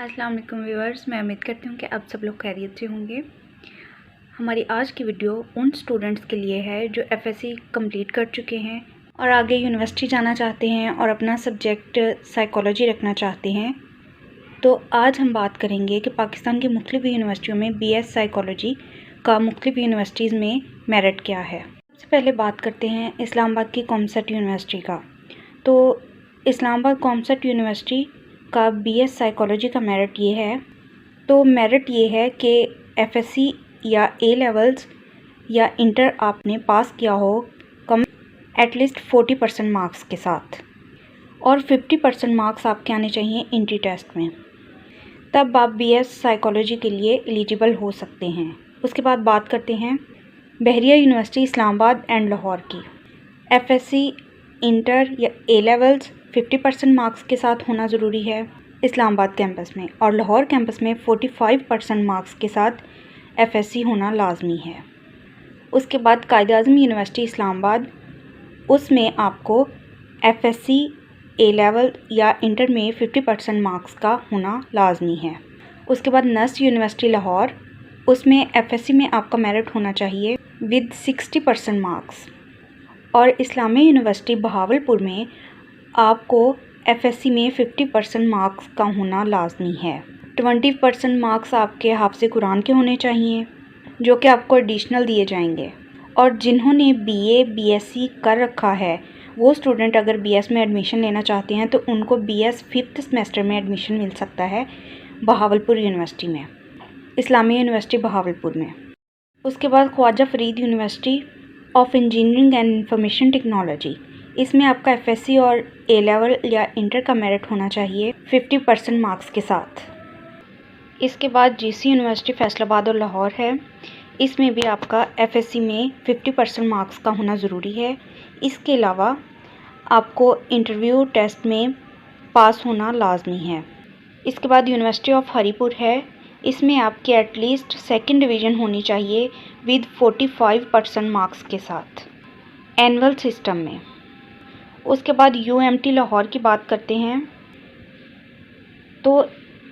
अस्सलाम वालेकुम व्यूअर्स, मैं उम्मीद करती हूँ कि आप सब लोग खैरियत से होंगे। हमारी आज की वीडियो उन स्टूडेंट्स के लिए है जो एफएससी कंप्लीट कर चुके हैं और आगे यूनिवर्सिटी जाना चाहते हैं और अपना सब्जेक्ट साइकोलॉजी रखना चाहते हैं। तो आज हम बात करेंगे कि पाकिस्तान की मुख्तलिफ यूनिवर्सिटियों में बीएस साइकोलॉजी का मुख्तलिफ यूनिवर्सिटीज़ में मेरिट क्या है। सबसे पहले बात करते हैं इस्लामाबाद की कॉमर्स यूनिवर्सिटी का। तो इस्लामाबाद कॉमर्स यूनिवर्सिटी का बीएस साइकोलॉजी का मेरिट ये है। तो मेरिट ये है कि एफएससी या ए लेवल्स या इंटर आपने पास किया हो कम एटलीस्ट 40% मार्क्स के साथ, और 50% मार्क्स आपके आने चाहिए एंट्री टेस्ट में, तब आप बीएस साइकोलॉजी के लिए एलिजिबल हो सकते हैं। उसके बाद बात करते हैं बहरिया यूनिवर्सिटी इस्लामाबाद एंड लाहौर की। एफएससी इंटर या ए लेवल्स 50% मार्क्स के साथ होना ज़रूरी है इस्लामाबाद कैंपस में, और लाहौर कैंपस में 45% मार्क्स के साथ एफएससी होना लाजमी है। उसके बाद कायद-ए-आज़म यूनिवर्सिटी इस्लामाबाद, उसमें आपको एफएससी ए लेवल या इंटर में 50% मार्क्स का होना लाजमी है। उसके बाद नर्स यूनिवर्सिटी लाहौर, उसमें एफएससी में आपका मेरिट होना चाहिए विद 60% मार्क्स, और इस्लामिया यूनिवर्सिटी बहावलपुर में आपको एफएससी में 50% मार्क्स का होना लाजमी है। 20% मार्क्स आपके हाफ़िज़ कुरान के होने चाहिए जो कि आपको एडिशनल दिए जाएंगे, और जिन्होंने बीए बीएससी कर रखा है वो स्टूडेंट अगर बीएस में एडमिशन लेना चाहते हैं तो उनको बीएस 5th सेमेस्टर में एडमिशन मिल सकता है बहावलपुर यूनिवर्सिटी में, इस्लामिया यूनिवर्सिटी बहावलपुर में। उसके बाद Khwaja Farid university of engineering and information technology, इसमें आपका एफएससी और ए लेवल या इंटर का मेरिट होना चाहिए 50% मार्क्स के साथ। इसके बाद जीसी यूनिवर्सिटी फैसलाबाद और लाहौर है, इसमें भी आपका एफएससी में 50% मार्क्स का होना ज़रूरी है। इसके अलावा आपको इंटरव्यू टेस्ट में पास होना लाजमी है। इसके बाद यूनिवर्सिटी ऑफ हरीपुर है, इसमें आपकी एटलीस्ट 2nd डिवीज़न होनी चाहिए विद 45% मार्क्स के साथ एनुअल सिस्टम में। उसके बाद यूएमटी लाहौर की बात करते हैं। तो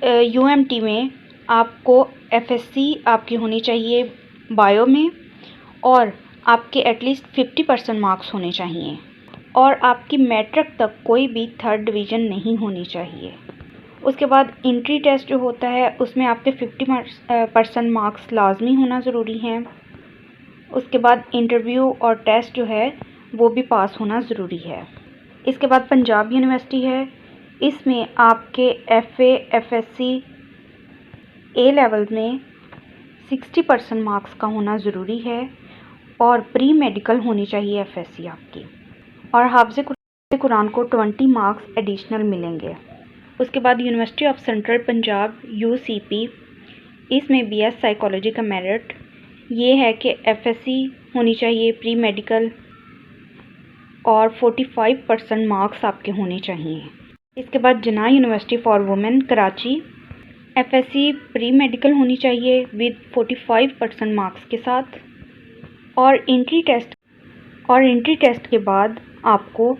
यूएमटी में आपको एफएससी आपकी होनी चाहिए बायो में, और आपके एटलीस्ट 50% मार्क्स होने चाहिए, और आपकी मैट्रिक तक कोई भी 3rd डिवीज़न नहीं होनी चाहिए। उसके बाद एंट्री टेस्ट जो होता है उसमें आपके 50% मार्क्स लाजमी होना ज़रूरी हैं। उसके बाद इंटरव्यू और टेस्ट जो है वो भी पास होना ज़रूरी है। इसके बाद पंजाब यूनिवर्सिटी है, इसमें आपके एफए एफएससी ए लेवल में 60% मार्क्स का होना ज़रूरी है, और प्री मेडिकल होनी चाहिए एफएससी आपकी, और हाफ़िज़ कुरान को 20 मार्क्स एडिशनल मिलेंगे। उसके बाद university of central Punjab UCP, इसमें बीएस साइकोलॉजी का मेरिट ये है कि एफएससी होनी चाहिए प्री मेडिकल, और 45% मार्क्स आपके होने चाहिए। इसके बाद जना university for women Karachi, FSc pre medical होनी चाहिए विद 45% मार्क्स के साथ, और एंट्री टेस्ट के बाद आपको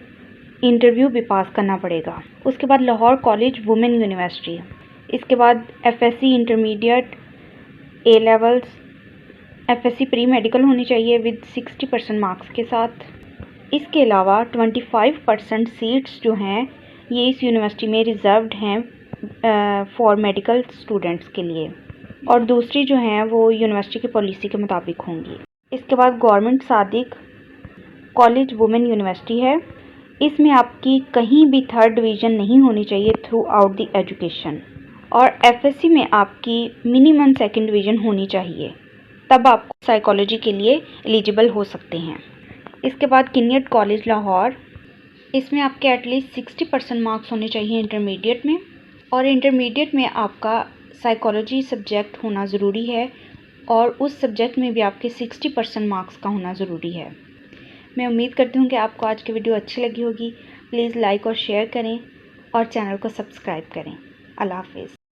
इंटरव्यू भी पास करना पड़ेगा। उसके बाद लाहौर कॉलेज वुमेन यूनिवर्सिटी, इसके बाद FSc intermediate A levels, FSc pre medical होनी चाहिए विद 60% मार्क्स के साथ। इसके अलावा 25% सीट्स जो हैं ये इस यूनिवर्सिटी में रिज़र्व्ड हैं फॉर मेडिकल स्टूडेंट्स के लिए, और दूसरी जो हैं वो यूनिवर्सिटी की पॉलिसी के मुताबिक होंगी। इसके बाद government Sadiq college women university है, इसमें आपकी कहीं भी 3rd डिवीज़न नहीं होनी चाहिए थ्रू आउट द एजुकेशन, और एफएससी में आपकी मिनिमम 2nd डिवीज़न होनी चाहिए, तब आप साइकोलॉजी के लिए एलिजिबल हो सकते हैं। इसके बाद किनियट कॉलेज लाहौर, इसमें आपके एटलीस्ट 60% मार्क्स होने चाहिए इंटरमीडिएट में, और इंटरमीडिएट में आपका साइकोलॉजी सब्जेक्ट होना ज़रूरी है, और उस सब्जेक्ट में भी आपके 60% मार्क्स का होना ज़रूरी है। मैं उम्मीद करती हूँ कि आपको आज की वीडियो अच्छी लगी होगी। प्लीज़ लाइक और शेयर करें और चैनल को सब्सक्राइब करें। अल्लाह हाफ़िज़।